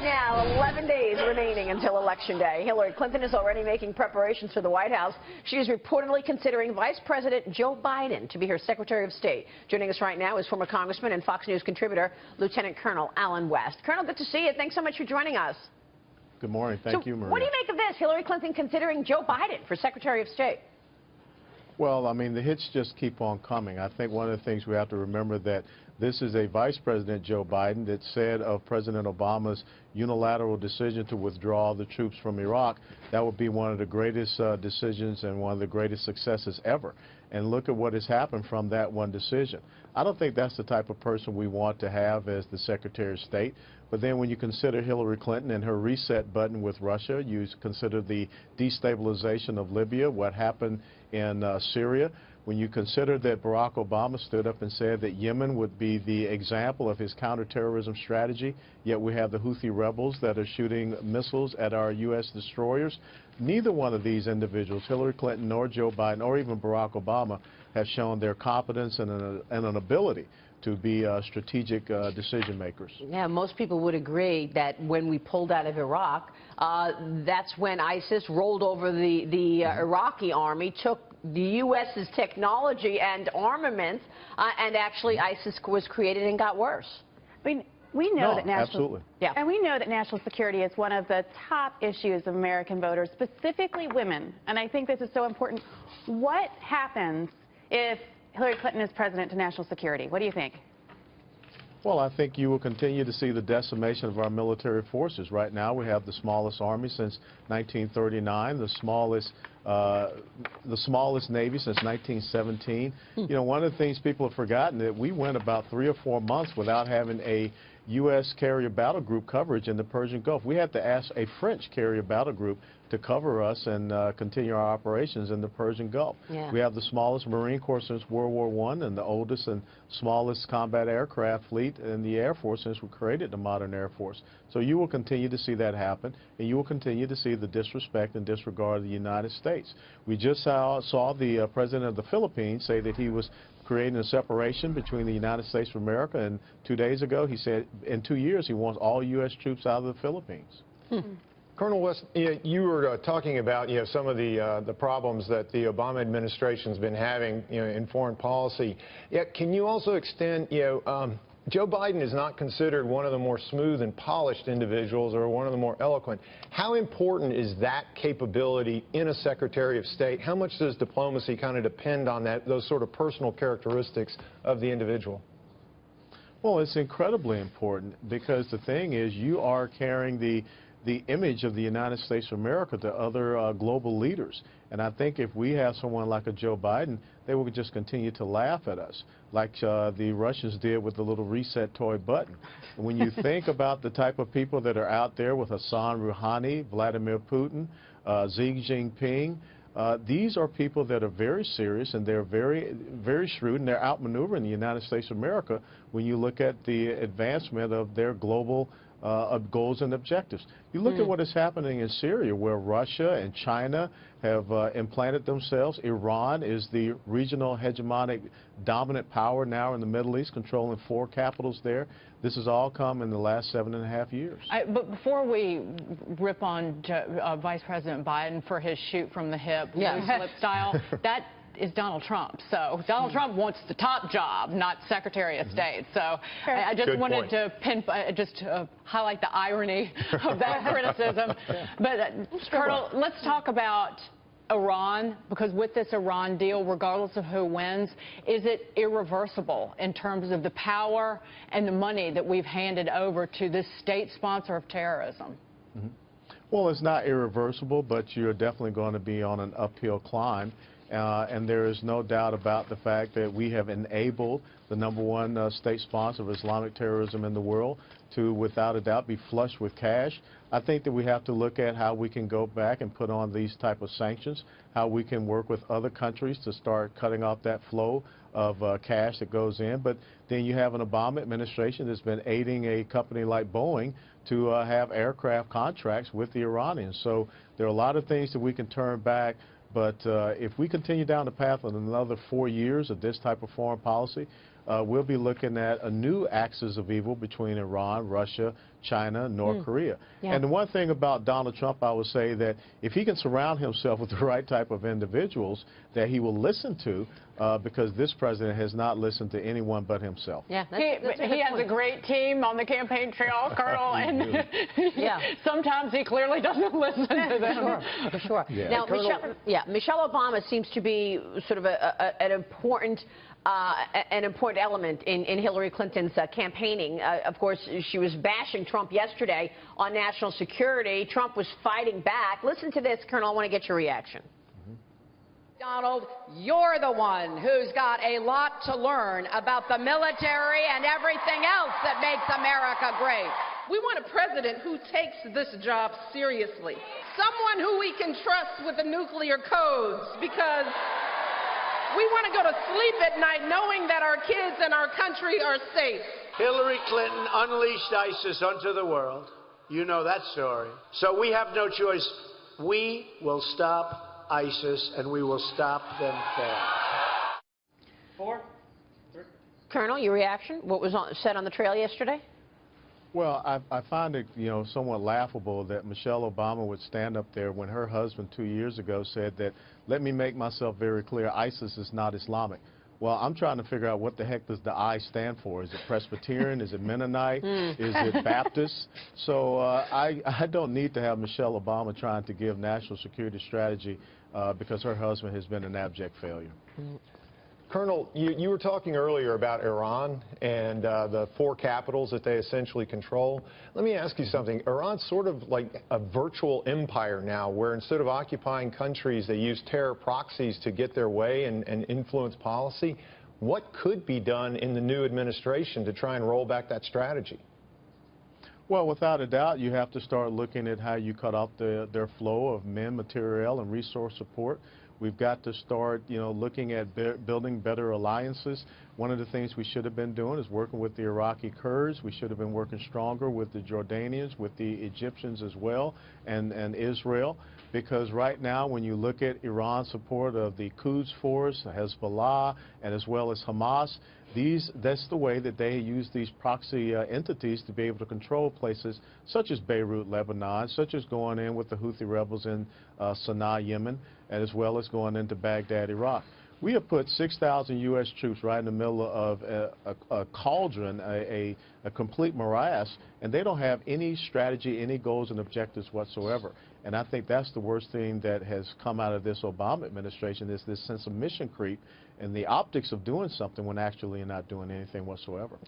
Right now, 11 days remaining until Election Day. Hillary Clinton is already making preparations for the White House. She is reportedly considering Vice President Joe Biden to be her Secretary of State. Joining us right now is former Congressman and Fox News contributor, Lieutenant Colonel Alan West. Colonel, good to see you. Thanks so much for joining us. Good morning. Thank you, Maria. What do you make of this? Hillary Clinton considering Joe Biden for Secretary of State? Well, I mean, the hits just keep on coming. I think one of the things we have to remember that this is a Vice President Joe Biden that said of President Obama's unilateral decision to withdraw the troops from Iraq, that would be one of the greatest decisions and one of the greatest successes ever. And look at what has happened from that one decision. I don't think that's the type of person we want to have as the Secretary of State. But then when you consider Hillary Clinton and her reset button with Russia, you consider the destabilization of Libya, what happened in Syria, when you consider that Barack Obama stood up and said that Yemen would be the example of his counterterrorism strategy, yet we have the Houthi rebels that are shooting missiles at our U.S. destroyers. Neither one of these individuals, Hillary Clinton nor Joe Biden or even Barack Obama, have shown their competence and an ability to be strategic decision makers. Yeah, most people would agree that when we pulled out of Iraq, that's when ISIS rolled over the Iraqi army, took the U.S.'s technology and armaments, and actually ISIS was created and got worse. I mean, we know that absolutely. Yeah. And we know that national security is one of the top issues of American voters, specifically women. And I think this is so important. What happens if Hillary Clinton is president to national security? What do you think? Well, I think you will continue to see the decimation of our military forces. Right now, we have the smallest army since 1939, the smallest Navy since 1917. You know, one of the things people have forgotten that we went about 3 or 4 months without having a U.S. carrier battle group coverage in the Persian Gulf. We had to ask a French carrier battle group to cover us and continue our operations in the Persian Gulf. Yeah. We have the smallest Marine Corps since World War I and the oldest and smallest combat aircraft fleet in the Air Force since we created the modern Air Force. So you will continue to see that happen, and you will continue to see the disrespect and disregard of the United States. We just saw the president of the Philippines say that he was creating a separation between the United States of America, and 2 days ago he said in 2 years he wants all U.S. troops out of the Philippines. Colonel West, you were talking about some of the problems that the Obama administration's been having in foreign policy. Yet, can you also extend Joe Biden is not considered one of the more smooth and polished individuals or one of the more eloquent. How important is that capability in a Secretary of State? How much does diplomacy kind of depend on those sort of personal characteristics of the individual? Well, it's incredibly important because the thing is you are carrying the image of the United States of America to other global leaders. And I think if we have someone like a Joe Biden, they will just continue to laugh at us, like the Russians did with the little reset toy button. And when you think about the type of people that are out there with Hassan Rouhani, Vladimir Putin, Xi Jinping, these are people that are very serious and they're very, very shrewd, and they're outmaneuvering the United States of America when you look at the advancement of their global goals and objectives. You look at what is happening in Syria, where Russia and China have implanted themselves. Iran is the regional hegemonic dominant power now in the Middle East, controlling 4 capitals there. This has all come in the last 7.5 years. But before we rip on Vice President Biden for his shoot from the hip, loose lip style, that is Donald Trump. So Donald Trump wants the top job, not Secretary of State. So I just wanted to highlight the irony of that criticism. But Colonel, let's talk about Iran, because with this Iran deal, regardless of who wins, is it irreversible in terms of the power and the money that we've handed over to this state sponsor of terrorism? Well, it's not irreversible, but you're definitely going to be on an uphill climb. And there is no doubt about the fact that we have enabled the #1 state sponsor of Islamic terrorism in the world to, without a doubt, be flush with cash. I think that we have to look at how we can go back and put on these type of sanctions, how we can work with other countries to start cutting off that flow of cash that goes in. But then you have an Obama administration that's been aiding a company like Boeing to have aircraft contracts with the Iranians. So there are a lot of things that we can turn back. But if we continue down the path of another 4 years of this type of foreign policy, we'll be looking at a new axis of evil between Iran, Russia, China, North Korea. And the one thing about Donald Trump, I would say that if he can surround himself with the right type of individuals that he will listen to, because this president has not listened to anyone but himself. Yeah, he has a great team on the campaign trail, Colonel, and sometimes he clearly doesn't listen to them. For sure. Yeah. Now, Michelle Obama seems to be sort of an important element in Hillary Clinton's campaigning. Of course, she was bashing Trump yesterday on national security. Trump was fighting back. Listen to this, Colonel. I want to get your reaction. Donald, you're the one who's got a lot to learn about the military and everything else that makes America great. We want a president who takes this job seriously. Someone who we can trust with the nuclear codes, because we want to go to sleep at night knowing that our kids and our country are safe. Hillary Clinton unleashed ISIS onto the world. You know that story. So we have no choice. We will stop ISIS, and we will stop them fast. Colonel, your reaction? What was said on the trail yesterday? Well, I find it, somewhat laughable that Michelle Obama would stand up there when her husband 2 years ago said that, let me make myself very clear, ISIS is not Islamic. Well, I'm trying to figure out what the heck does the I stand for. Is it Presbyterian? Is it Mennonite? Is it Baptist? So I don't need to have Michelle Obama trying to give national security strategy because her husband has been an abject failure. Colonel, you were talking earlier about Iran and the 4 capitals that they essentially control. Let me ask you something. Iran's sort of like a virtual empire now, where instead of occupying countries, they use terror proxies to get their way and influence policy. What could be done in the new administration to try and roll back that strategy? Well, without a doubt, you have to start looking at how you cut off their flow of men, material, and resource support. We've got to start, looking at building better alliances. One of the things we should have been doing is working with the Iraqi Kurds. We should have been working stronger with the Jordanians, with the Egyptians as well, and Israel. Because right now, when you look at Iran's support of the Quds Force, Hezbollah, and as well as Hamas, that's the way that they use these proxy entities to be able to control places such as Beirut, Lebanon, such as going in with the Houthi rebels in Sana'a, Yemen, and as well as going into Baghdad, Iraq. We have put 6,000 U.S. troops right in the middle of a cauldron, a complete morass, and they don't have any strategy, any goals and objectives whatsoever. And I think that's the worst thing that has come out of this Obama administration, is this sense of mission creep and the optics of doing something when actually you're not doing anything whatsoever.